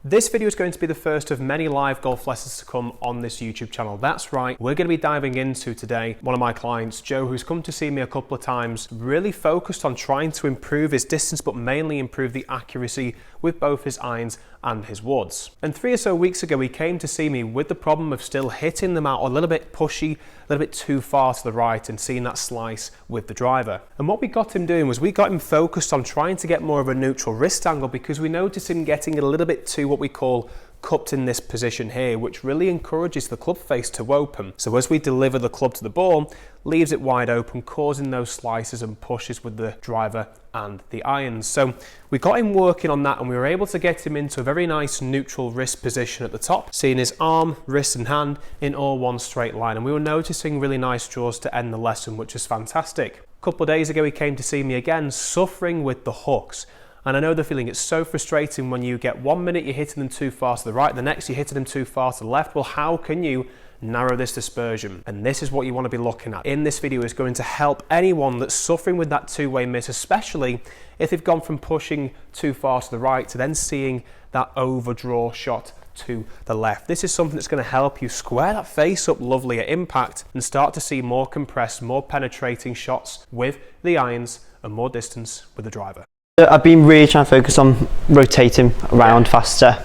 This video is going to be the first of many live golf lessons to come on this YouTube channel. That's right, we're going to be diving into today one of my clients, Joe, who's come to see me a couple of times, really focused on trying to improve his distance, but mainly improve the accuracy with both his irons and his woods. And 3 or so weeks ago, he came to see me with the problem of still hitting them out a little bit pushy, a little bit too far to the right, and seeing that slice with the driver. And what we got him doing was we got him focused on trying to get more of a neutral wrist angle, because we noticed him getting a little bit too what we call cupped in this position here, which really encourages the club face to open. So as we deliver the club to the ball, leaves it wide open, causing those slices and pushes with the driver and the irons. So we got him working on that, and we were able to get him into a very nice neutral wrist position at the top, seeing his arm, wrist and hand in all one straight line. And we were noticing really nice draws to end the lesson, which is fantastic. A couple of days ago, he came to see me again, suffering with the hooks. And I know the feeling, it's so frustrating when you get 1 minute you're hitting them too far to the right, the next you're hitting them too far to the left. Well, how can you narrow this dispersion? And this is what you want to be looking at. In this video is going to help anyone that's suffering with that two-way miss, especially if they've gone from pushing too far to the right to then seeing that overdraw shot to the left. This is something that's going to help you square that face up lovely at impact and start to see more compressed, more penetrating shots with the irons and more distance with the driver. I've been really trying to focus on rotating around faster,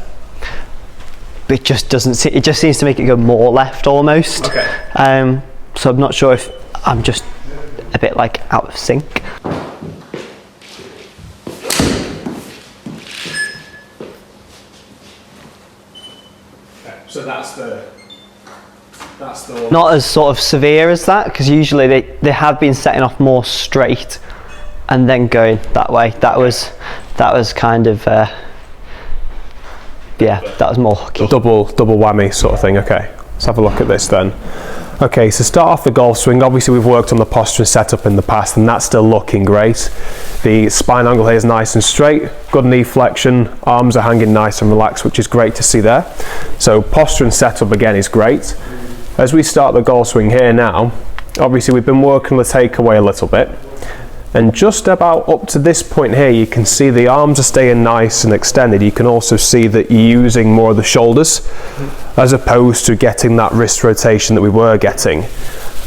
but it just doesn't. It just seems to make it go more left almost. Okay. So I'm not sure if I'm just a bit like out of sync. Okay. So that's the not as sort of severe as that, because usually they have been setting off more straight and then going that way. That was kind of yeah, that was more hockey. Double whammy sort of thing. Okay, let's have a look at this then. Okay, so start off the golf swing. Obviously we've worked on the posture and setup in the past, and that's still looking great. The spine angle here is nice and straight, good knee flexion, arms are hanging nice and relaxed, which is great to see there. So posture and setup again is great. As we start the golf swing here now, obviously we've been working the takeaway a little bit. And just about up to this point here, you can see the arms are staying nice and extended. You can also see that you're using more of the shoulders as opposed to getting that wrist rotation that we were getting.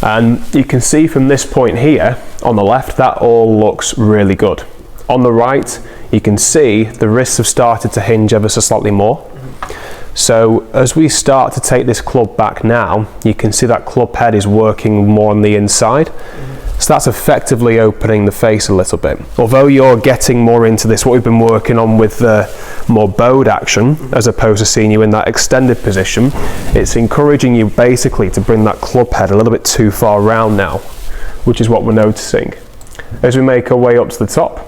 And you can see from this point here on the left, that all looks really good. On the right, you can see the wrists have started to hinge ever so slightly more. So as we start to take this club back now, you can see that club head is working more on the inside. So that's effectively opening the face a little bit. Although you're getting more into this, what we've been working on with the more bowed action, as opposed to seeing you in that extended position, it's encouraging you basically to bring that club head a little bit too far round now, which is what we're noticing. As we make our way up to the top,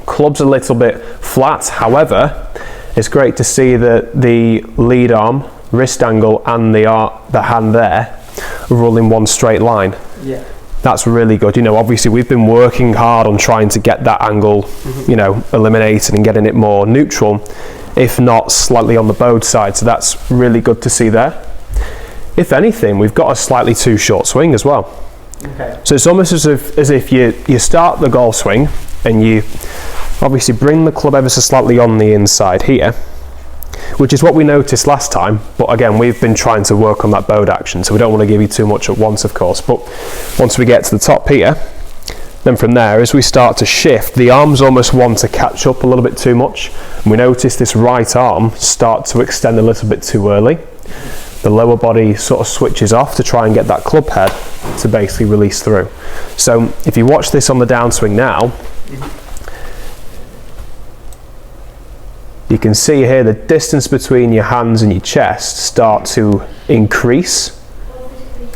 club's a little bit flat. However, it's great to see that the lead arm, wrist angle and the hand there roll in one straight line. Yeah. That's really good. You know, obviously we've been working hard on trying to get that angle, you know, eliminated and getting it more neutral, if not slightly on the bowed side. So that's really good to see there. If anything, we've got a slightly too short swing as well. Okay. So it's almost as if you start the golf swing and you obviously bring the club ever so slightly on the inside here, which is what we noticed last time, but again we've been trying to work on that bowed action, so we don't want to give you too much at once, of course. But once we get to the top here, then from there, as we start to shift, the arms almost want to catch up a little bit too much, and we notice this right arm start to extend a little bit too early. The lower body sort of switches off to try and get that club head to basically release through. So if you watch this on the downswing now, you can see here the distance between your hands and your chest start to increase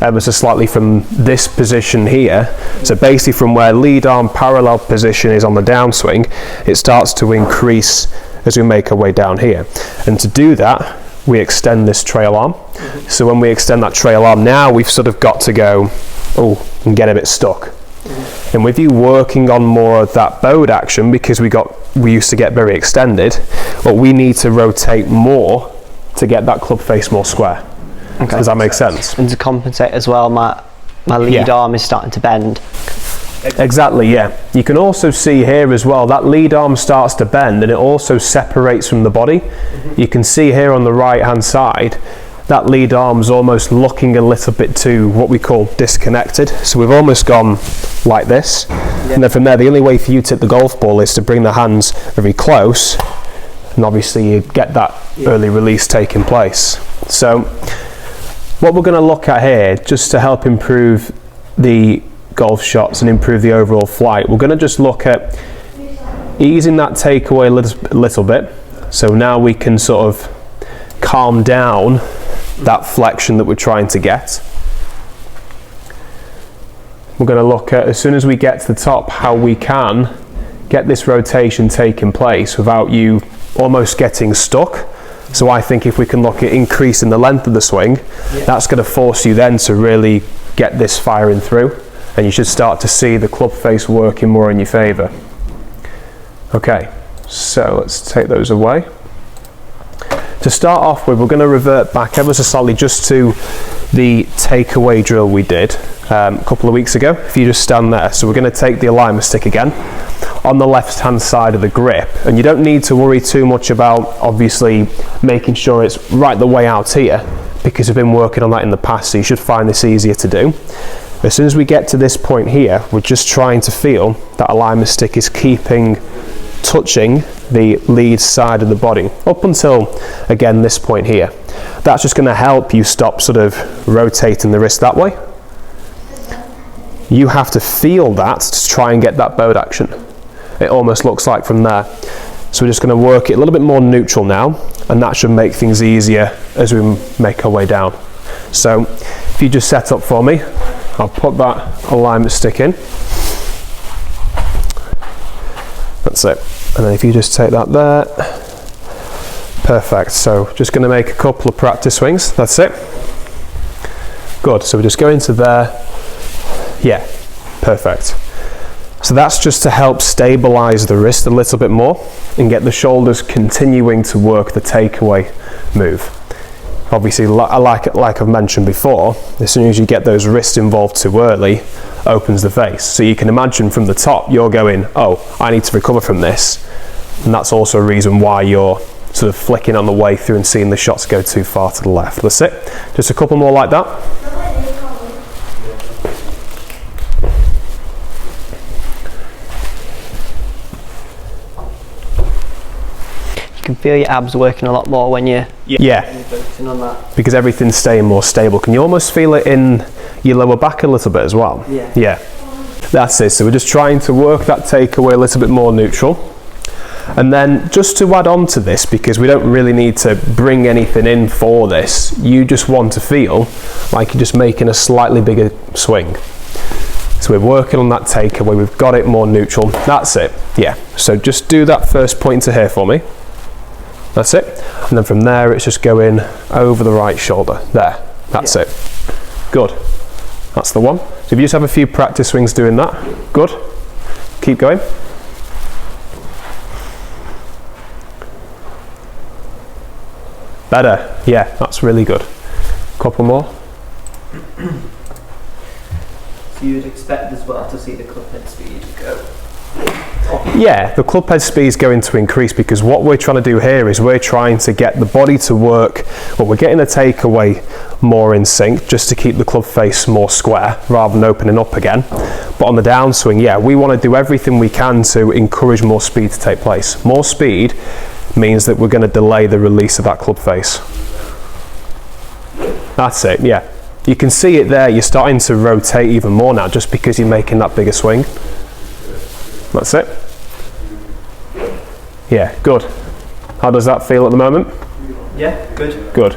ever so slightly from this position here. So basically from where lead arm parallel position is on the downswing, it starts to increase as we make our way down here. And to do that, we extend this trail arm. So when we extend that trail arm, now we've sort of got to go, and get a bit stuck. And with you working on more of that bowed action, because we used to get very extended, but we need to rotate more to get that club face more square. Okay. Does that make sense? And to compensate as well, my lead arm is starting to bend. Exactly, yeah. You can also see here as well, that lead arm starts to bend and it also separates from the body. You can see here on the right hand side, that lead arm's almost looking a little bit too, what we call disconnected. So we've almost gone like this. And then from there, the only way for you to hit the golf ball is to bring the hands very close. And obviously you get that early release taking place. So what we're going to look at here, just to help improve the golf shots and improve the overall flight, we're going to just look at easing that takeaway a little bit. So now we can sort of calm down that flexion that we're trying to get. We're going to look at, as soon as we get to the top, how we can get this rotation taking place without you almost getting stuck. So I think if we can look at increasing the length of the swing, that's going to force you then to really get this firing through, and you should start to see the club face working more in your favour. Okay, so let's take those away. To start off with, we're going to revert back ever so slightly just to the takeaway drill we did a couple of weeks ago. If you just stand there, so we're going to take the alignment stick again on the left hand side of the grip, and you don't need to worry too much about obviously making sure it's right the way out here, because we've been working on that in the past, so you should find this easier to do. As soon as we get to this point here, we're just trying to feel that alignment stick is touching the lead side of the body up until, again, this point here. That's just going to help you stop sort of rotating the wrist that way. You have to feel that to try and get that bowed action. It almost looks like from there. So we're just going to work it a little bit more neutral now, and that should make things easier as we make our way down. So if you just set up for me, I'll put that alignment stick in. That's it. And then if you just take that there, perfect. So just going to make a couple of practice swings. That's it. Good. So we just go into there. Yeah, perfect. So that's just to help stabilize the wrist a little bit more and get the shoulders continuing to work the takeaway move. Obviously, like I've mentioned before, as soon as you get those wrists involved too early, opens the face. So you can imagine from the top, you're going, oh, I need to recover from this. And that's also a reason why you're sort of flicking on the way through and seeing the shots go too far to the left. That's it. Just a couple more like that. You can feel your abs working a lot more when you're focusing on that. Because everything's staying more stable. Can you almost feel it in your lower back a little bit as well? Yeah. That's it. So we're just trying to work that takeaway a little bit more neutral. And then just to add on to this, because we don't really need to bring anything in for this, you just want to feel like you're just making a slightly bigger swing. So we're working on that takeaway, we've got it more neutral. That's it. Yeah. So just do that first point to here for me. That's it. And then from there, it's just going over the right shoulder. There. That's it. Good. That's the one. So if you just have a few practice swings doing that. Good. Keep going. Better. Yeah, that's really good. Couple more. So you'd expect as well to see the club head speed go. Yeah, the club head speed is going to increase, because what we're trying to do here is we're trying to get the body to work, well, we're getting the takeaway more in sync just to keep the club face more square rather than opening up again. But on the downswing, yeah, we want to do everything we can to encourage more speed to take place. More speed means that we're going to delay the release of that club face. That's it, yeah. You can see it there, you're starting to rotate even more now just because you're making that bigger swing. That's it. Yeah, good. How does that feel at the moment? Yeah, good. Good.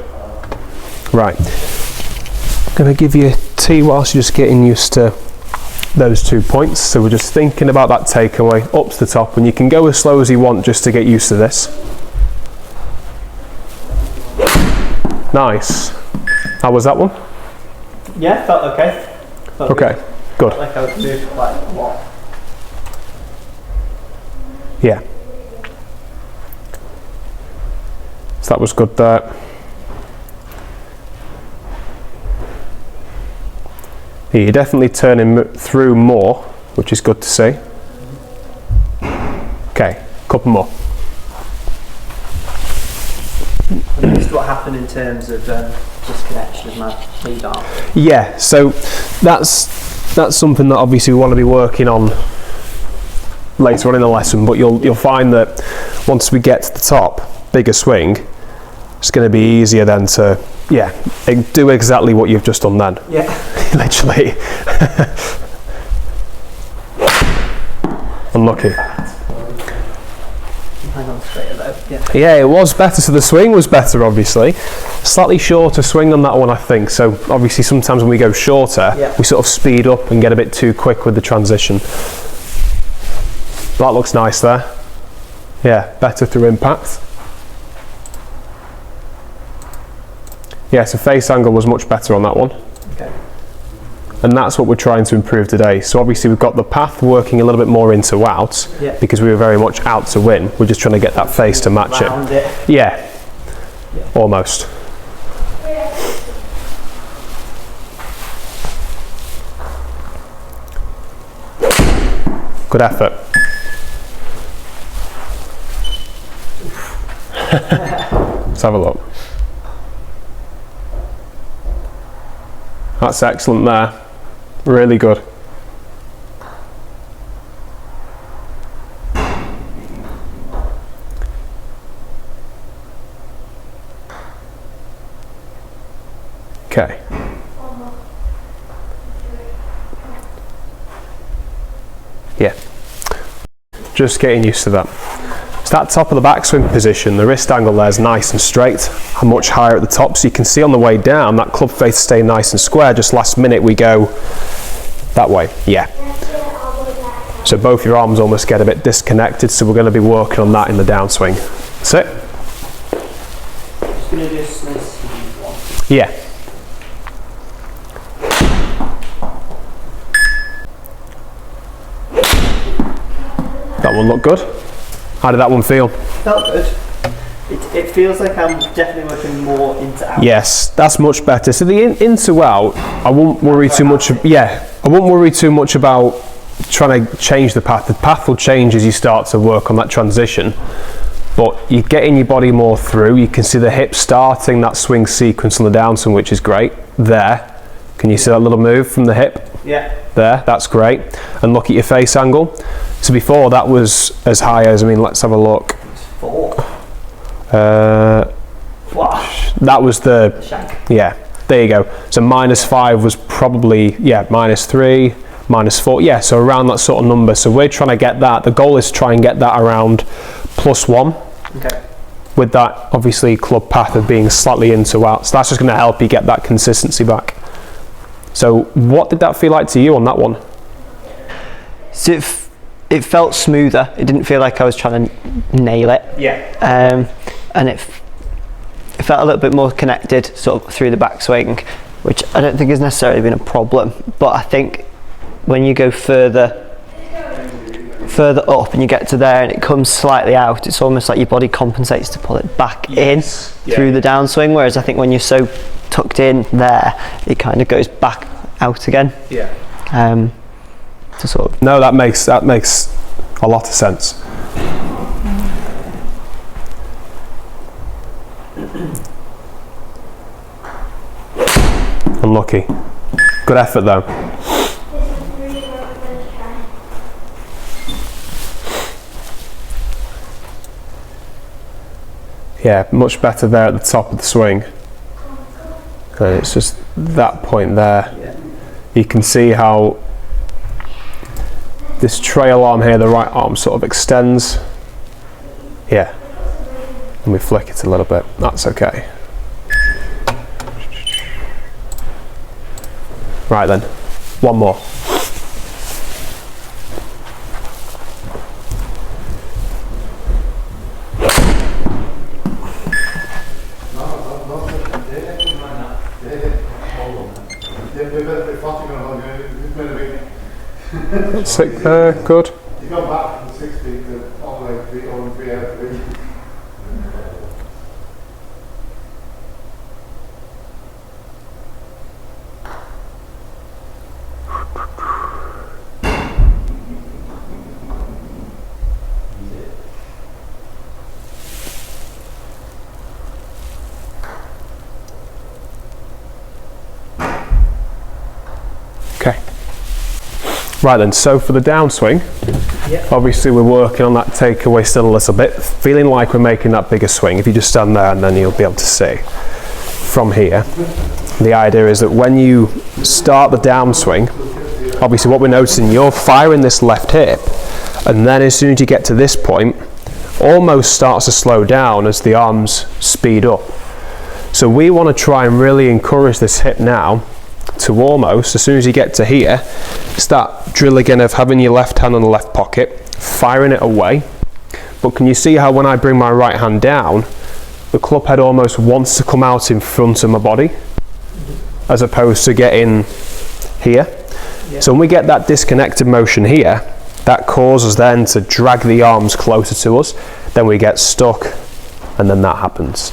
Right. I'm going to give you a tea whilst you're just getting used to those 2 points. So we're just thinking about that takeaway up to the top, and you can go as slow as you want just to get used to this. Nice. How was that one? Yeah, felt okay. Okay, good. Like I would move quite a lot. Yeah. So that was good there. Yeah, you're definitely turning through more which is good to see. Okay, couple more. I missed what happened in terms of disconnection of my lead arm. Yeah, so that's something that obviously we want to be working on later on in the lesson, but you'll find that once we get to the top, bigger swing, it's going to be easier then to do exactly what you've just done then. Yeah. Literally. Unlucky. Hang on straighter though. Yeah. Yeah, it was better, so the swing was better obviously. Slightly shorter swing on that one I think, so obviously sometimes when we go shorter, we sort of speed up and get a bit too quick with the transition. That looks nice there. Yeah, better through impact. Yeah, so face angle was much better on that one. Okay. And that's what we're trying to improve today. So obviously we've got the path working a little bit more into out, because we were very much out to win. We're just trying to get that face to match it. Yeah, almost. Good effort. Let's have a look. That's excellent there. Really good. Okay. Yeah. Just getting used to that. So that top of the backswing position, the wrist angle there is nice and straight, and much higher at the top, so you can see on the way down that club face stay nice and square. Just last minute we go that way. Yeah. So both your arms almost get a bit disconnected, so we're going to be working on that in the downswing. That's it. Just going to do a nice one. Yeah. That one looked good. How did that one feel? Felt good. It feels like I'm definitely working more into out. Yes, that's much better. So the into out, I won't worry too much. I won't worry too much about trying to change the path. The path will change as you start to work on that transition. But you're getting your body more through. You can see the hips starting that swing sequence on the downswing, which is great. There, can you see that little move from the hip? Yeah. There, that's great. And look at your face angle. So before that was as high as, let's have a look. It's 4. That was the shank. Yeah, there you go. So -5 was probably, -3, -4. Yeah, so around that sort of number. So we're trying to get that. The goal is to try and get that around +1. Okay. With that, obviously, club path of being slightly into out. So that's just going to help you get that consistency back. So what did that feel like to you on that one? So it felt smoother. It didn't feel like I was trying to nail it. Yeah. And it felt a little bit more connected sort of through the backswing, which I don't think has necessarily been a problem. But I think when you go further up and you get to there and it comes slightly out, it's almost like your body compensates to pull it back in through the downswing. Whereas I think when you're so tucked in there, it kind of goes back out again. Yeah. To sort of. No, that makes a lot of sense. Unlucky. Good effort though. Yeah, much better there at the top of the swing. And it's just that point there. You can see how this trail arm here, the right arm sort of extends. Yeah. And we flick it a little bit. That's okay. Right then, one more. Sick there, good. You go back from 60 to all the way 3 out. Okay. Right then, so for the downswing, obviously we're working on that takeaway still a little bit, feeling like we're making that bigger swing. If you just stand there and then you'll be able to see from here. The idea is that when you start the downswing, obviously what we're noticing, you're firing this left hip, and then as soon as you get to this point, almost starts to slow down as the arms speed up. So we want to try and really encourage this hip now to almost, as soon as you get to here, start drill again of having your left hand on the left pocket, firing it away. But can you see how when I bring my right hand down, the club head almost wants to come out in front of my body, as opposed to getting here. Yeah. So when we get that disconnected motion here, that causes then to drag the arms closer to us, then we get stuck, and then that happens.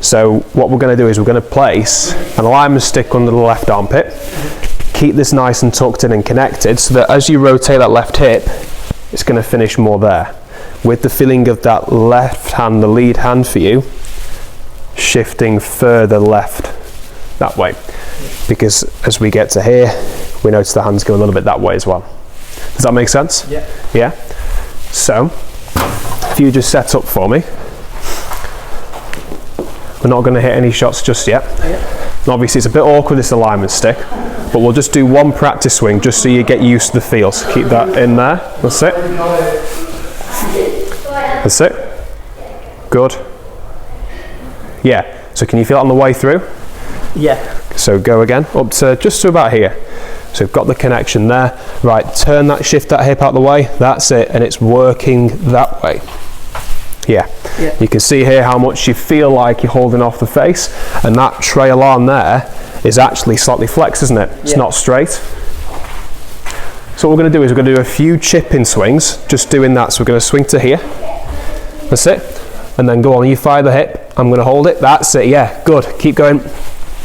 So what we're going to do is we're going to place an alignment stick under the left armpit, keep this nice and tucked in and connected, so that as you rotate that left hip, it's going to finish more there, with the feeling of that left hand, the lead hand for you, shifting further left that way, because as we get to here, we notice the hands go a little bit that way as well. Does that make sense? Yeah. Yeah? So, if you just set up for me. We're not going to hit any shots just yet. Yeah. Obviously it's a bit awkward, this alignment stick, but we'll just do one practice swing just so you get used to the feel. So keep that in there. That's it. That's it. Good. Yeah. So can you feel it on the way through? Yeah. So go again, up to just to about here. So we've got the connection there. Right, turn that, shift that hip out the way. That's it, and it's working that way. Yeah. You can see here how much you feel like you're holding off the face, and that trail arm there is actually slightly flexed, isn't it? It's not straight. So what we're going to do is we're going to do a few chipping swings, just doing that. So we're going to swing to here. That's it. And then go on, you fire the hip. I'm going to hold it. That's it. Yeah, good. Keep going.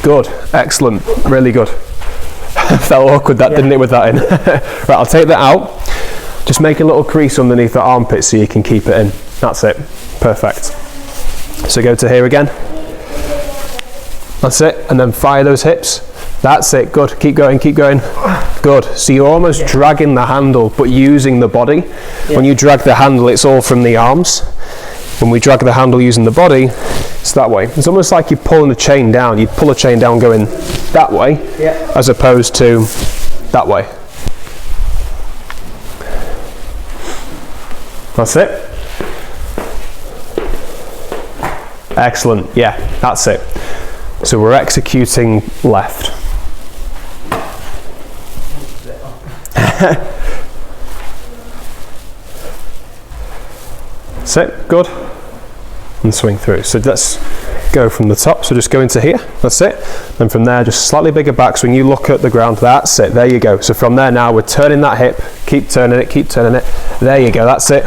Good. Excellent. Really good. Felt awkward that, didn't it, with that in? Right, I'll take that out. Just make a little crease underneath the armpit so you can keep it in. That's it. Perfect. So go to here again. That's it. And then fire those hips. That's it. Good. Keep going. Keep going. Good. So you're almost dragging the handle, but using the body. When you drag the handle, it's all from the arms. When we drag the handle using the body, it's that way. It's almost like you're pulling a chain down. You'd pull a chain down going that way, as opposed to that way. That's it. Excellent. Yeah, that's it. So we're executing left. That's it. Good. And swing through. So let's go from the top. So just go into here. That's it. Then from there, just slightly bigger backswing. You look at the ground. That's it. There you go. So from there now, we're turning that hip. Keep turning it. Keep turning it. There you go. That's it.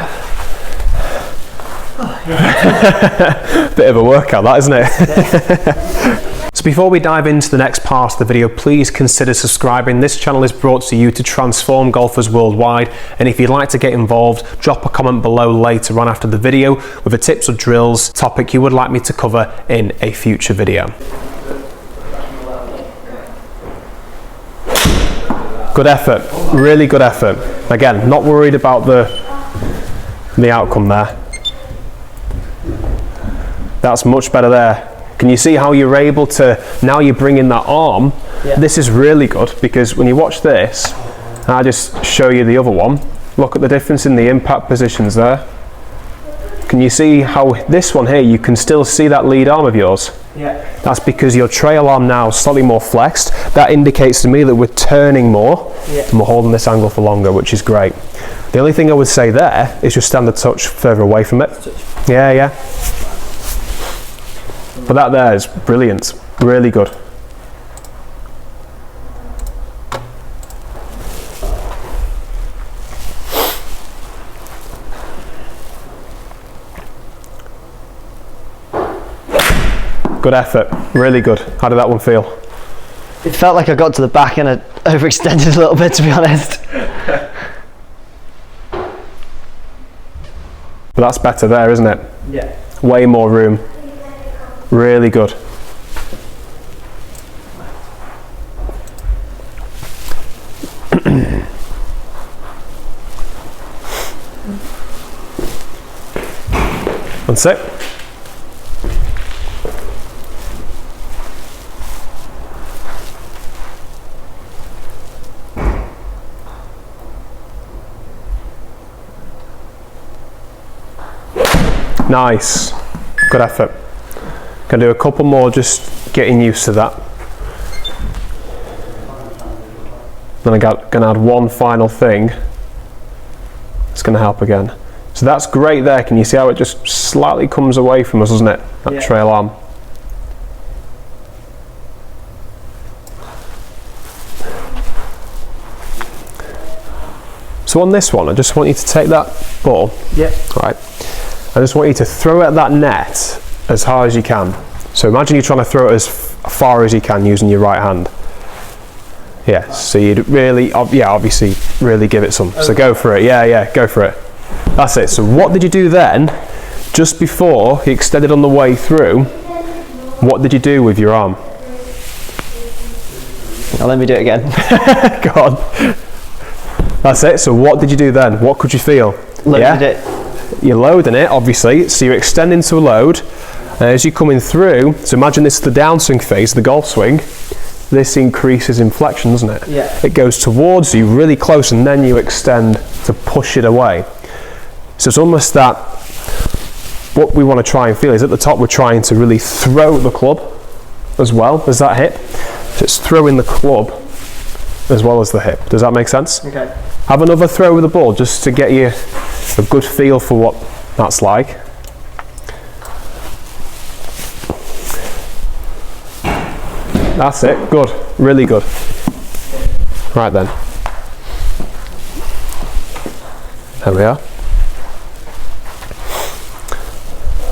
Bit of a workout, that, isn't it? So before we dive into the next part of the video, please consider subscribing. This channel is brought to you to transform golfers worldwide, and if you'd like to get involved, drop a comment below later on after the video with a tips or drills topic you would like me to cover in a future video. Good effort, really good effort. Again, not worried about the outcome there. That's much better there. Can you see how you're able to, now you bring in that arm? This is really good, because when you watch this, I'll just show you the other one. Look at the difference in the impact positions there. Can you see how this one here, you can still see that lead arm of yours? That's because your trail arm now is slightly more flexed. That indicates to me that we're turning more and we're holding this angle for longer, which is great. The only thing I would say there is just stand a touch further away from it. Yeah. But that there is brilliant, really good. Good effort, really good. How did that one feel? It felt like I got to the back and I overextended a little bit, to be honest. But that's better there, isn't it? Yeah. Way more room. Really good. That's it. Nice, good effort. Gonna do a couple more, just getting used to that. Then I'm gonna add one final thing. It's gonna help again. So that's great there. Can you see how it just slightly comes away from us, doesn't it? That trail arm. So on this one, I just want you to take that ball. Yeah. Right. I just want you to throw it at that net as hard as you can. So imagine you're trying to throw it as far as you can using your right hand. Yeah, so you'd really, obviously really give it some. So go for it, yeah, go for it. That's it. So what did you do then, just before you extended on the way through, what did you do with your arm? Now let me do it again. Go on. That's it. So what did you do then? What could you feel? Loaded it. You're loading it, obviously, so you're extending to a load. As you're coming through, so imagine this is the downswing phase, the golf swing. This increases in flexion, doesn't it? Yeah. It goes towards you really close, and then you extend to push it away. So it's almost that what we want to try and feel is at the top we're trying to really throw the club as well as that hip. So it's throwing the club as well as the hip. Does that make sense? Okay. Have another throw with the ball just to get you a good feel for what that's like. That's it, good, really good. Right then. There we are.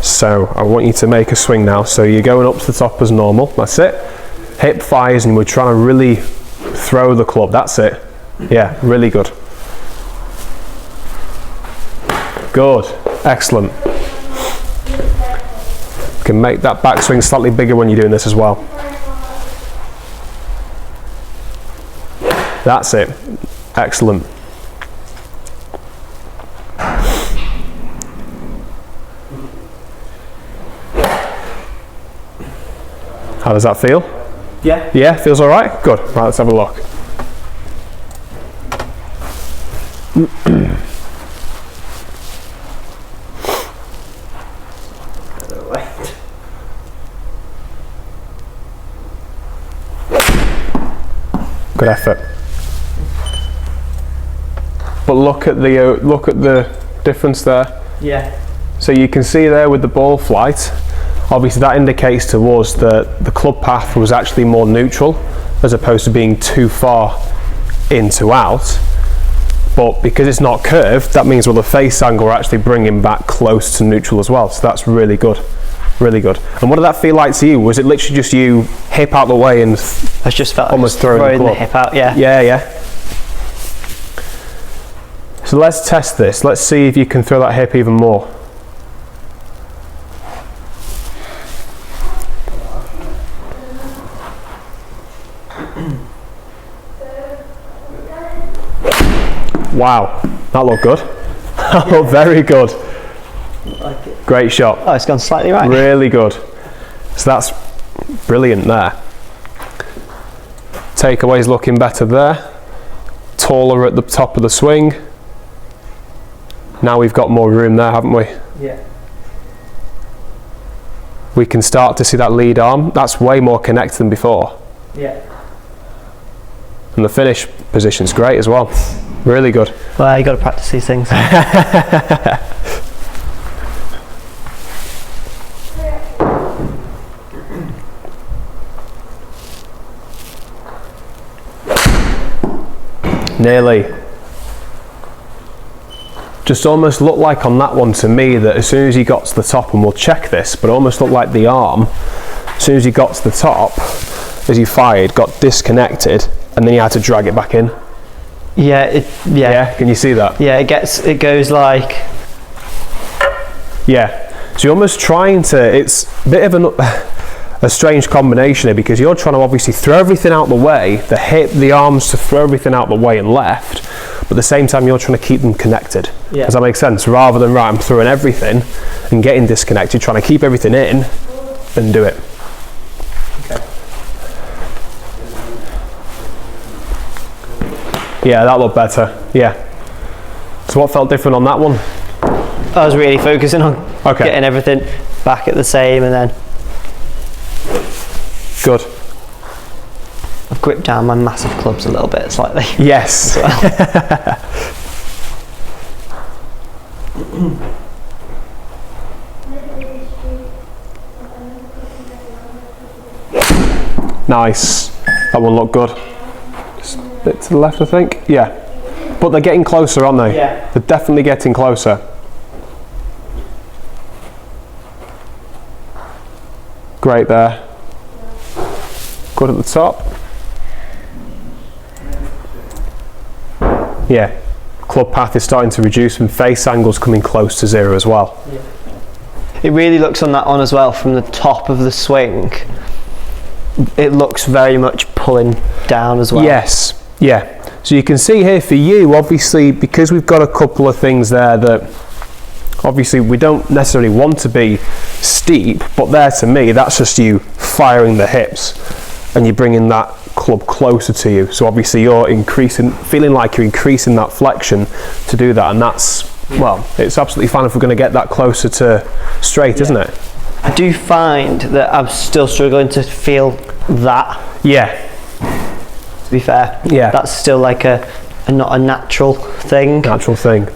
So I want you to make a swing now. So you're going up to the top as normal, that's it. Hip fires and we're trying to really throw the club, that's it. Yeah, really good. Good, excellent. You can make that backswing slightly bigger when you're doing this as well. That's it, excellent. How does that feel? Yeah. Yeah, feels all right? Good, right, let's have a look. Good effort. But look at the difference there. Yeah. So you can see there with the ball flight, obviously that indicates to us that the club path was actually more neutral as opposed to being too far in to out. But because it's not curved, that means, well, the face angle we're actually bringing back close to neutral as well. So that's really good, really good. And what did that feel like to you? Was it literally just you hip out the way and I just felt almost like throwing the hip out, yeah. Yeah. So let's test this. Let's see if you can throw that hip even more. Wow, that looked good. That looked very good. Like it. Great shot. Oh, it's gone slightly right. Really good. So that's brilliant there. Takeaway's looking better there. Taller at the top of the swing. Now we've got more room there, haven't we? Yeah. We can start to see that lead arm. That's way more connected than before. Yeah. And the finish position's great as well. Really good. Well, you got to practice these things. Nearly. Just almost looked like on that one to me that as soon as he got to the top, and we'll check this, but it almost looked like the arm, as soon as he got to the top, as he fired, got disconnected, and then you had to drag it back in. Yeah. Yeah, can you see that? Yeah, it goes like. Yeah. So you're almost trying to, it's a bit of a strange combination here because you're trying to obviously throw everything out the way, the hip, the arms to throw everything out the way and left, but at the same time you're trying to keep them connected. Yeah. Does that make sense? Rather than, right, I'm throwing everything and getting disconnected, trying to keep everything in and do it. Okay. Yeah, that looked better. Yeah. So what felt different on that one? I was really focusing on Okay. getting everything back at the same, and then Good. I've gripped down my massive clubs a little bit slightly. Yes. Nice. That one looked good. Just a bit to the left, I think. Yeah. But they're getting closer, aren't they? Yeah. They're definitely getting closer. Great there. Good at the top. Yeah. Club path is starting to reduce and face angle's coming close to 0 as well. It really looks on that one as well, from the top of the swing. It looks very much pulling down as well. Yes, yeah. So you can see here for you, obviously, because we've got a couple of things there that obviously we don't necessarily want to be steep, but there to me, that's just you firing the hips and you're bringing that club closer to you. So obviously you're increasing, feeling like you're increasing that flexion to do that, and that's, well, it's absolutely fine if we're going to get that closer to straight, isn't it? I do find that I'm still struggling to feel that, Yeah. to be fair. Yeah. That's still like a not a natural thing. Natural thing.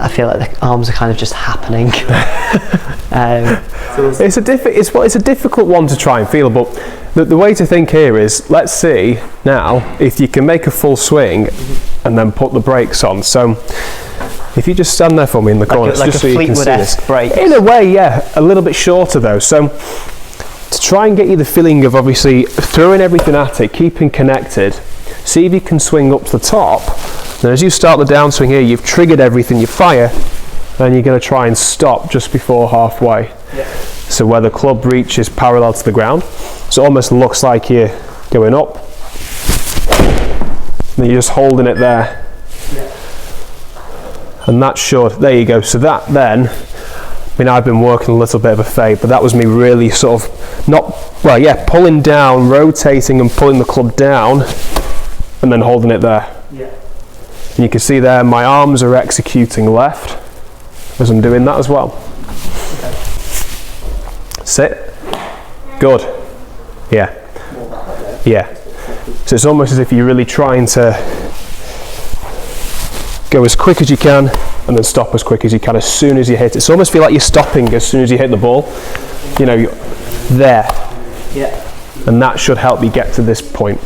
I feel like the arms are kind of just happening. It's a difficult one to try and feel, but the way to think here is, let's see now if you can make a full swing and then put the brakes on. So if you just stand there for me in the corner, like just a so you can see this. break. In a way, yeah, a little bit shorter though. So to try and get you the feeling of obviously throwing everything at it, keeping connected, see if you can swing up to the top. And as you start the downswing here, you've triggered everything, you fire, then you're going to try and stop just before halfway. Yeah. So where the club reach is parallel to the ground. So it almost looks like you're going up. And you're just holding it there. Yeah. And that should, there you go. So that then, I mean, I've been working a little bit of a fade, but that was me really sort of pulling down, rotating and pulling the club down and then holding it there. Yeah. And you can see there my arms are executing left as I'm doing that as well. Okay. Sit. Good. Yeah. Yeah. So it's almost as if you're really trying to go as quick as you can and then stop as quick as you can as soon as you hit it. It's almost feel like you're stopping as soon as you hit the ball. You know, you're there. Yeah. And that should help you get to this point.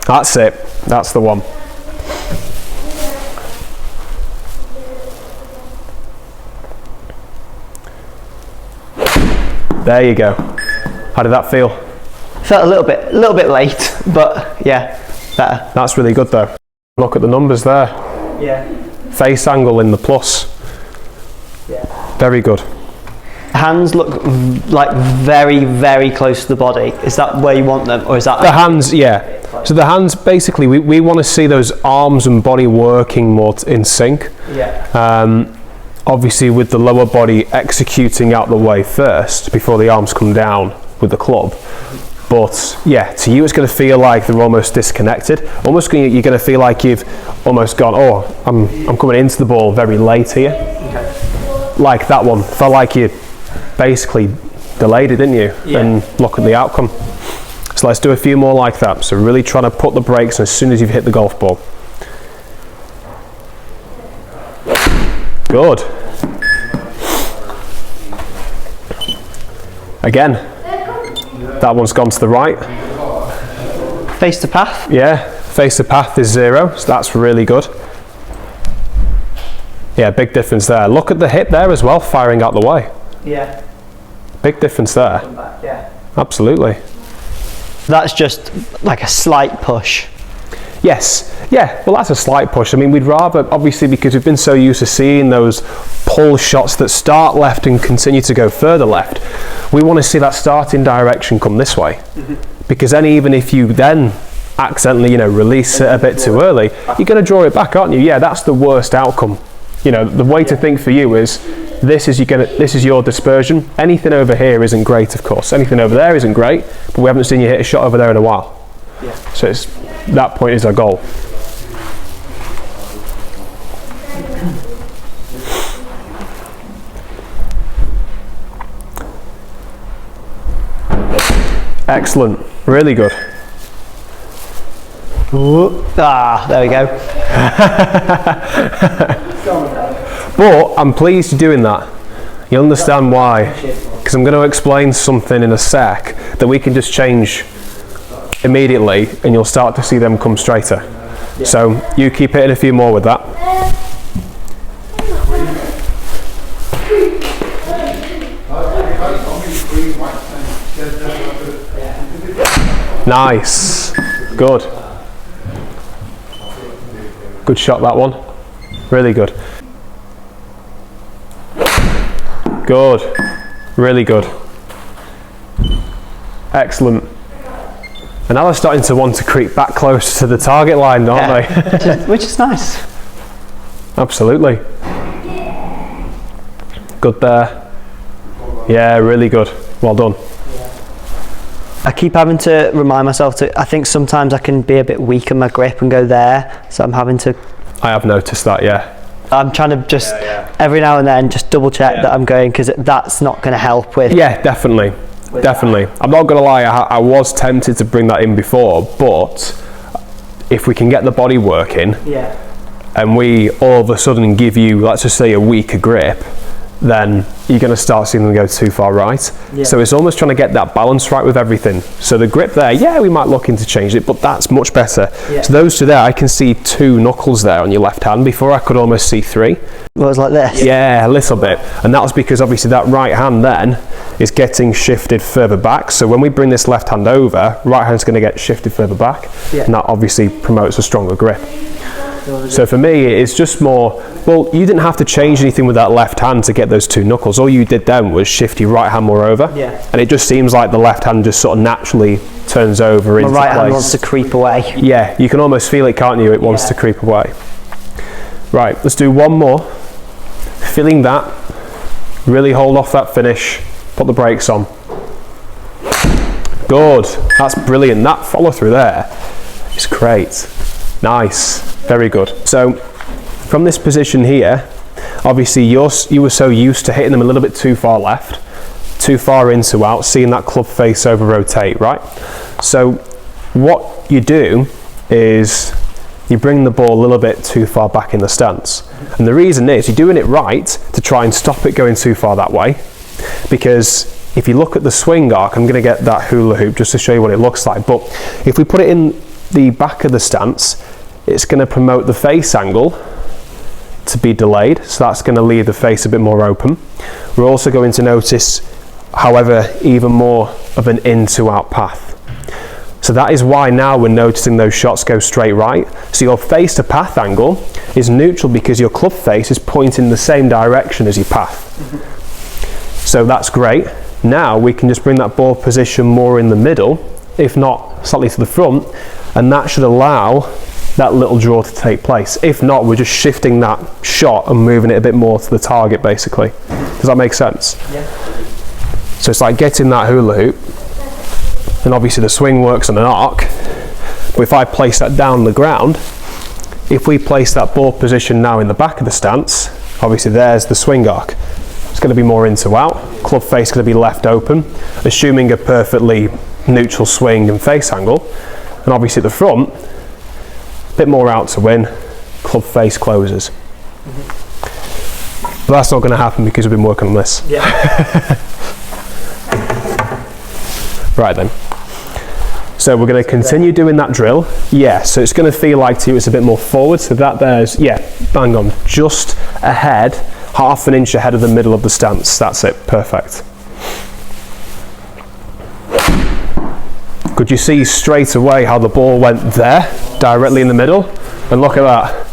That's it. That's the one. There you go. How did that feel? Felt a little bit late, but yeah, better. That's really good though. Look at the numbers there. Yeah. Face angle in the plus. Yeah. Very good. Hands look like very, very close to the body. Is that where you want them, or is that The hands, yeah. So the hands, basically, we want to see those arms and body working more in sync. Yeah. Obviously with the lower body executing out the way first before the arms come down with the club. But yeah, to you it's going to feel like they're almost disconnected. You're going to feel like you've almost gone, oh, I'm coming into the ball very late here. Okay. Like that one, felt like you basically delayed it, didn't you? Yeah. And look at the outcome. So let's do a few more like that. So really trying to put the brakes on as soon as you've hit the golf ball. Good. Again, that one's gone to the right. Face the path. Yeah, face the path is 0, so that's really good. Yeah, big difference there. Look at the hip there as well, firing out the way. Yeah. Big difference there. Back, yeah. Absolutely. That's just like a slight push. Yes, yeah, well that's a slight push. I mean, we'd rather, obviously, because we've been so used to seeing those pull shots that start left and continue to go further left, we want to see that starting direction come this way. Mm-hmm. Because then even if you then accidentally, release it a bit too early, you're going to draw it back, aren't you? Yeah, that's the worst outcome. The way to think for you is this is your dispersion. Anything over here isn't great, of course. Anything over there isn't great, but we haven't seen you hit a shot over there in a while. Yeah. So that point is our goal. Excellent, really good. Ooh. Ah, there we go. But I'm pleased you're doing that. You understand why? Because I'm going to explain something in a sec that we can just change immediately and you'll start to see them come straighter. Yeah. So you keep hitting a few more with that. Nice. Good. Good shot, that one. Really good. Good. Really good. Excellent. And now they're starting to want to creep back close to the target line, aren't they? Which is nice. Absolutely. Good there. Yeah, really good. Well done. I keep having to remind myself I think sometimes I can be a bit weak in my grip and go there, so I'm having to... I have noticed that, yeah. I'm trying to just, every now and then, just double check that I'm going, because that's not going to help with... Yeah, definitely. Definitely. I'm not going to lie, I was tempted to bring that in before, but if we can get the body working, and we all of a sudden give you, let's just say, a weaker grip, then you're going to start seeing them go too far right. Yeah. So it's almost trying to get that balance right with everything. So the grip there, yeah, we might look into change it, but that's much better. Yeah. So those two there, I can see 2 knuckles there on your left hand. Before I could almost see 3. Well, it was like this? Yeah, a little bit. And that was because obviously that right hand then is getting shifted further back. So when we bring this left hand over, right hand's going to get shifted further back. Yeah. And that obviously promotes a stronger grip. So for me, it's just more, well, you didn't have to change anything with that left hand to get those 2 knuckles. All you did then was shift your right hand more over. Yeah. And it just seems like the left hand just sort of naturally turns over into place. My right hand wants to creep away. Yeah, you can almost feel it, can't you? It wants to creep away. Right, let's do one more. Feeling that. Really hold off that finish. Put the brakes on. Good. That's brilliant. That follow through there is great. Nice. Very good. So from this position here, obviously you were so used to hitting them a little bit too far left, too far in to out, seeing that club face over rotate, right? So what you do is you bring the ball a little bit too far back in the stance. And the reason is you're doing it right to try and stop it going too far that way, because if you look at the swing arc, I'm going to get that hula hoop just to show you what it looks like, but if we put it in the back of the stance, it's going to promote the face angle to be delayed, so that's going to leave the face a bit more open. We're also going to notice, however, even more of an in to out path. So that is why now we're noticing those shots go straight right. So your face to path angle is neutral because your club face is pointing the same direction as your path. So that's great. Now we can just bring that ball position more in the middle, if not slightly to the front, and that should allow that little draw to take place. If not, we're just shifting that shot and moving it a bit more to the target, basically. Does that make sense? Yeah. So it's like getting that hula hoop, and obviously the swing works on an arc, but if I place that down the ground, if we place that ball position now in the back of the stance, obviously there's the swing arc. It's going to be more in to out, club face going to be left open, assuming a perfectly neutral swing and face angle, and obviously at the front, bit more out to win, club face closes. But that's not going to happen because we've been working on this. Yeah. Right then. So we're going to continue doing that drill. Yeah, so it's going to feel like to you it's a bit more forward. So that there's, yeah, bang on, just ahead, half an inch ahead of the middle of the stance. That's it, perfect. Could you see straight away how the ball went there, directly in the middle? And look at that.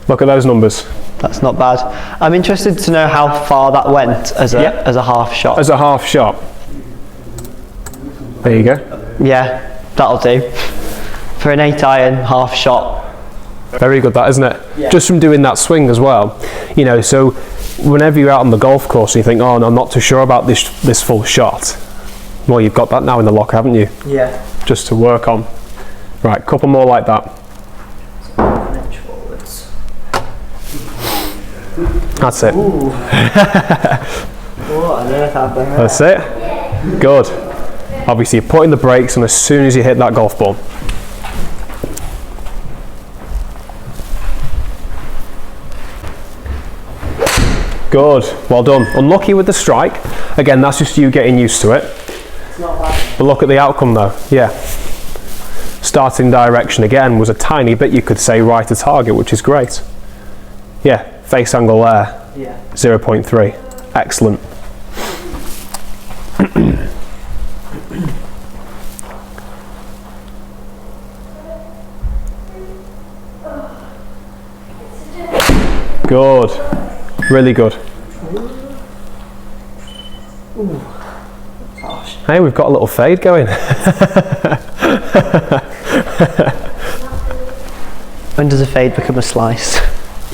Look at those numbers. That's not bad. I'm interested to know how far that went as a half shot. As a half shot. There you go. Yeah, That'll do. For an 8 iron, half shot. Very good that, isn't it? Yeah. Just from doing that swing as well. You know, so whenever you're out on the golf course and you think, oh, no, I'm not too sure about this full shot. Well, you've got that now in the locker, haven't you? Yeah. Just to work on. Right, couple more like that. That's it. What on earth happened there? That's it. Good. Obviously, you're putting the brakes on as soon as you hit that golf ball. Good. Well done. Unlucky with the strike. Again, that's just you getting used to it. It's not bad. But look at the outcome though. Yeah. Starting direction again was a tiny bit, you could say, right to target, which is great. Yeah. Face angle there. Yeah. 0.3. Excellent. Good. Really good. Ooh. Gosh. Hey, we've got a little fade going. When does a fade become a slice?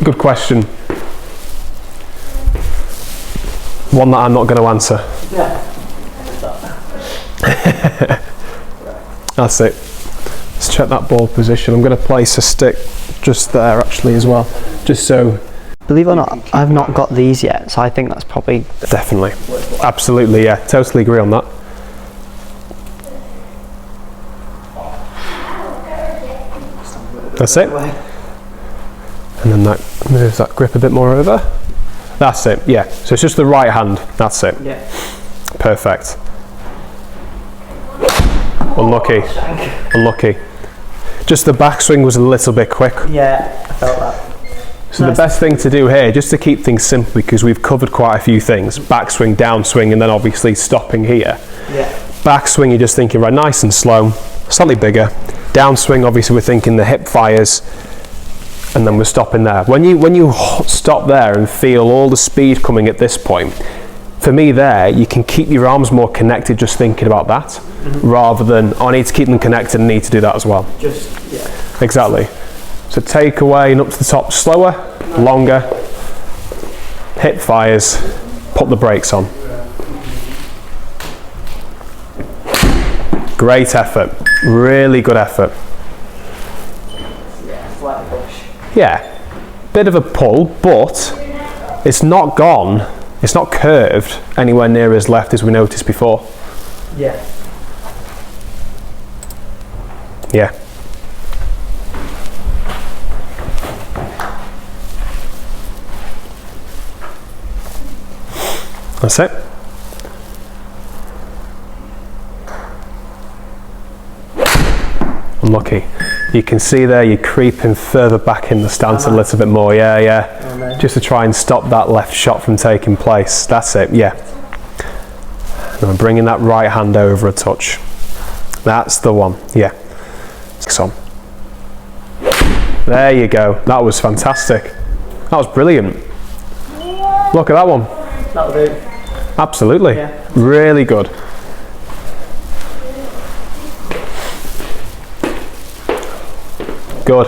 Good question. One that I'm not going to answer. Yeah. That's it. Let's check that ball position. I'm going to place a stick just there actually as well, just so. Believe it or not, I've not got these yet, so I think that's probably... Definitely. Absolutely, yeah. Totally agree on that. That's it. And then that moves that grip a bit more over. That's it, yeah. So it's just the right hand. That's it. Yeah. Perfect. Unlucky. Unlucky. Just the backswing was a little bit quick. Yeah, I felt that. So the best thing to do here, just to keep things simple, because we've covered quite a few things, backswing, downswing, and then obviously stopping here. Yeah. Backswing, you're just thinking, right, nice and slow, slightly bigger. Downswing, obviously we're thinking the hip fires, and then we're stopping there. When you stop there and feel all the speed coming at this point, for me there, you can keep your arms more connected just thinking about that, rather than, oh, I need to keep them connected and need to do that as well. Just, yeah. Exactly. So take away and up to the top slower, longer, hip fires, put the brakes on. Great effort, really good effort. Yeah, flat push. Yeah, bit of a pull, but it's not gone, it's not curved anywhere near as left as we noticed before. Yeah. Yeah. That's it. Unlucky. You can see there you're creeping further back in the stance a little bit more. Yeah, yeah. Oh, no. Just to try and stop that left shot from taking place. That's it, yeah. And I'm bringing that right hand over a touch. That's the one, yeah. So, there you go. That was fantastic. That was brilliant. Look at that one. That'll do. Absolutely. Yeah. Really good. Good.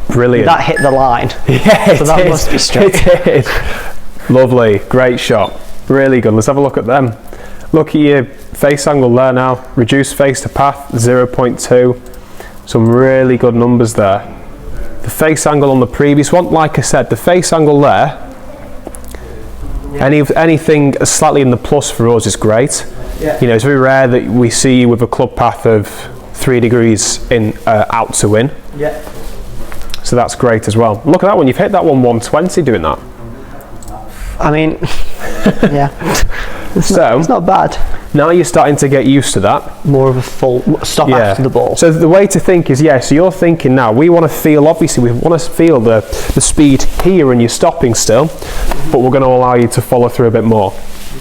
Brilliant. That hit the line. Yeah, So that must be straight. It did. Lovely. Great shot. Really good. Let's have a look at them. Look at your face angle there now. Reduce face to path, 0.2. Some really good numbers there. The face angle on the previous one, like I said, the face angle there, anything slightly in the plus for us is great. Yeah. You know, it's very rare that we see you with a club path of 3 degrees in out to in. Yeah. So that's great as well. Look at that one. You've hit that one 120 doing that. I mean, yeah. It's not bad. Now you're starting to get used to that. More of a full stop after the ball. So the way to think is, so you're thinking now, we want to feel, obviously we want to feel the speed here and you're stopping still, but we're going to allow you to follow through a bit more.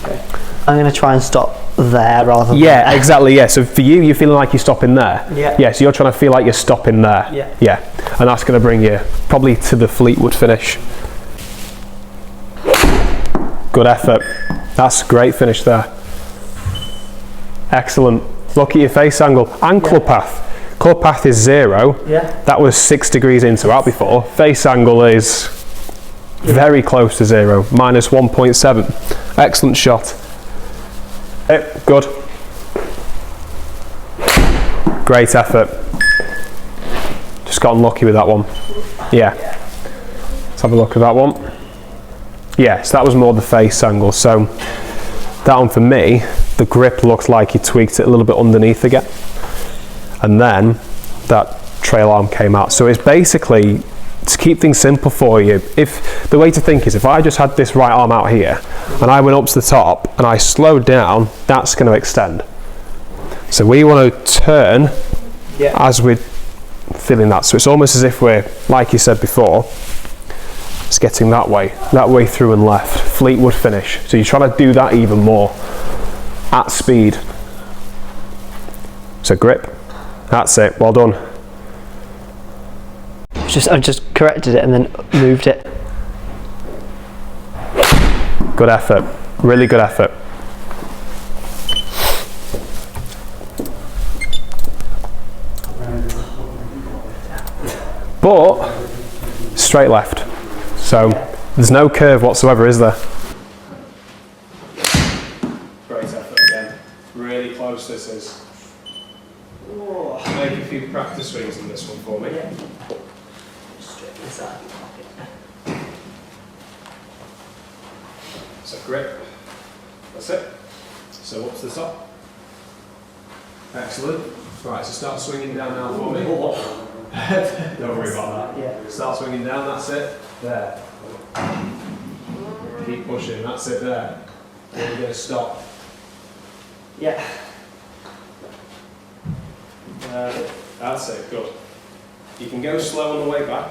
Okay. I'm going to try and stop there rather than Yeah, there. exactly, yeah. So for you, you're feeling like you're stopping there. Yeah. Yeah, so you're trying to feel like you're stopping there. Yeah. Yeah, and that's going to bring you probably to the Fleetwood finish. Good effort. That's a great finish there. Excellent. Look at your face angle and club path. Club path is 0. Yeah. That was 6 degrees into out before. Face angle is very close to 0, minus 1.7. Excellent shot. Good. Great effort. Just got unlucky with that one. Yeah. Let's have a look at that one. Yes, that was more the face angle. So that one for me, the grip looks like he tweaked it a little bit underneath again. And then that trail arm came out. So it's basically, to keep things simple for you, if the way to think is if I just had this right arm out here and I went up to the top and I slowed down, that's going to extend. So we want to turn as we're feeling that. So it's almost as if we're, like you said before, it's getting that way through and left. Fleetwood finish. So you're trying to do that even more at speed. So grip. That's it. Well done. I just corrected it and then moved it. Good effort. Really good effort. But straight left. So there's no curve whatsoever, is there? Great effort again. Really close this is. Make a few practice swings in this one for me. Yeah. Straight inside your pocket. So grip. That's it. So up to the top. Excellent. Right, so start swinging down now for me. Don't worry about that. Yeah. Start swinging down, that's it. There. Keep pushing, that's it there. Then we're going to stop. Yeah. That's it, good. You can go slow on the way back,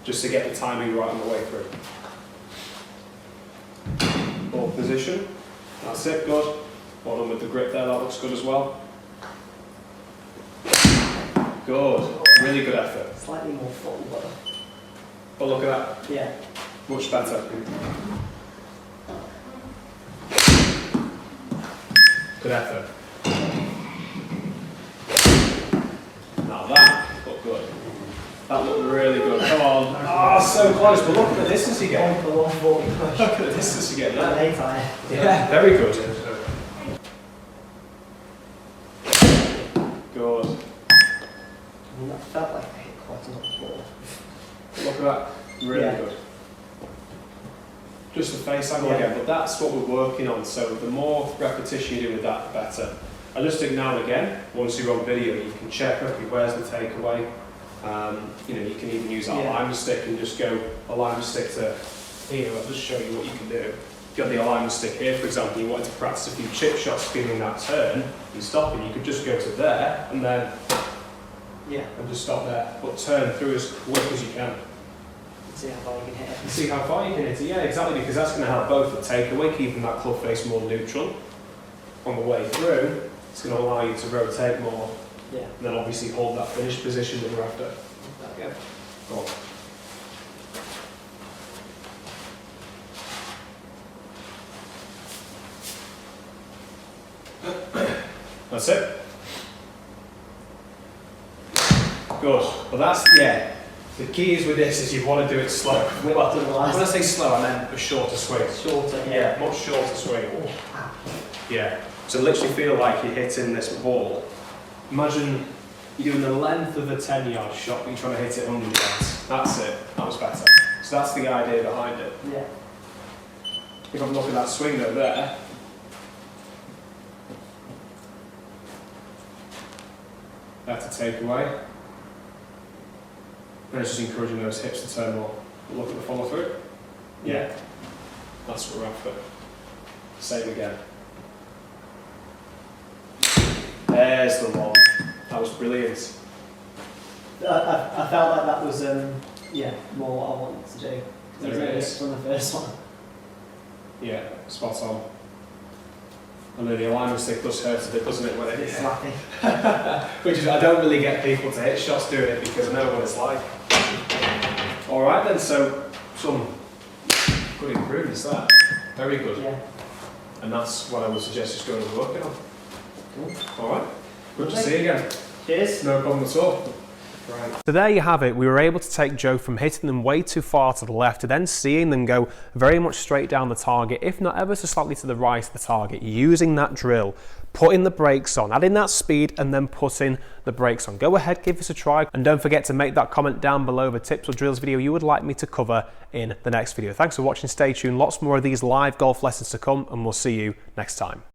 just to get the timing right on the way through. Ball position, that's it, good. Well done with the grip there, that looks good as well. Good, really good effort. Slightly more full, But look at that, yeah. much better. Good effort. Now that looked good. That looked really good. Come on. Oh, so close, but look at the distance you get. Look at the distance you get there. Yeah, very good. Good. That felt like I hit quite a lot of ball. Look at that. Really good. Just the face angle again, but that's what we're working on. So the more repetition you do with that, the better. I just think now and again, once you're on video, you can check, okay, where's the takeaway? You can even use that alignment stick and just go alignment stick to here. I'll just show you what you can do. If you got the alignment stick here, for example, you wanted to practice a few chip shots feeling that turn and stopping, you could just go to there and then and just stop there, but turn through as quick as you can. See how far you can hit it. See how far you can hit it, yeah, exactly, because that's going to help both the takeaway, keeping that club face more neutral on the way through. It's going to allow you to rotate more, and then obviously hold that finish position that we're after. There we go. Go on. That's it. Good. Well, that's, the key is with this is you want to do it slow. When I say slow, I meant a shorter swing. Shorter, Much shorter swing. Yeah. So literally feel like you're hitting this ball. Imagine you're doing the length of a 10-yard shot, but you're trying to hit it 100 yards. That's it. That was better. So that's the idea behind it. Yeah. If I'm looking at that swing though there, that's a takeaway. And it's just encouraging those hips to turn more. Look at the follow through. Yeah. That's what we're after. Same again. There's the one. That was brilliant. I felt like that was more what I wanted to do. There it is. From the first one. Yeah, spot on. I know the alignment stick does hurt a bit, doesn't it, when it It's slappy. Which is, I don't really get people to hit shots doing it because I know what it's like. Alright then, so some good improvements there. Very good. Yeah. And that's what I would suggest just going and working on. Cool. Alright, good to see you again. Cheers. No problem at all. Right. So there you have it. We were able to take Joe from hitting them way too far to the left to then seeing them go very much straight down the target, if not ever so slightly to the right of the target, using that drill, putting the brakes on, adding that speed and then putting the brakes on. Go ahead, give us a try, and don't forget to make that comment down below of a tips or drills video you would like me to cover in the next video. Thanks for watching, stay tuned, lots more of these live golf lessons to come, and we'll see you next time.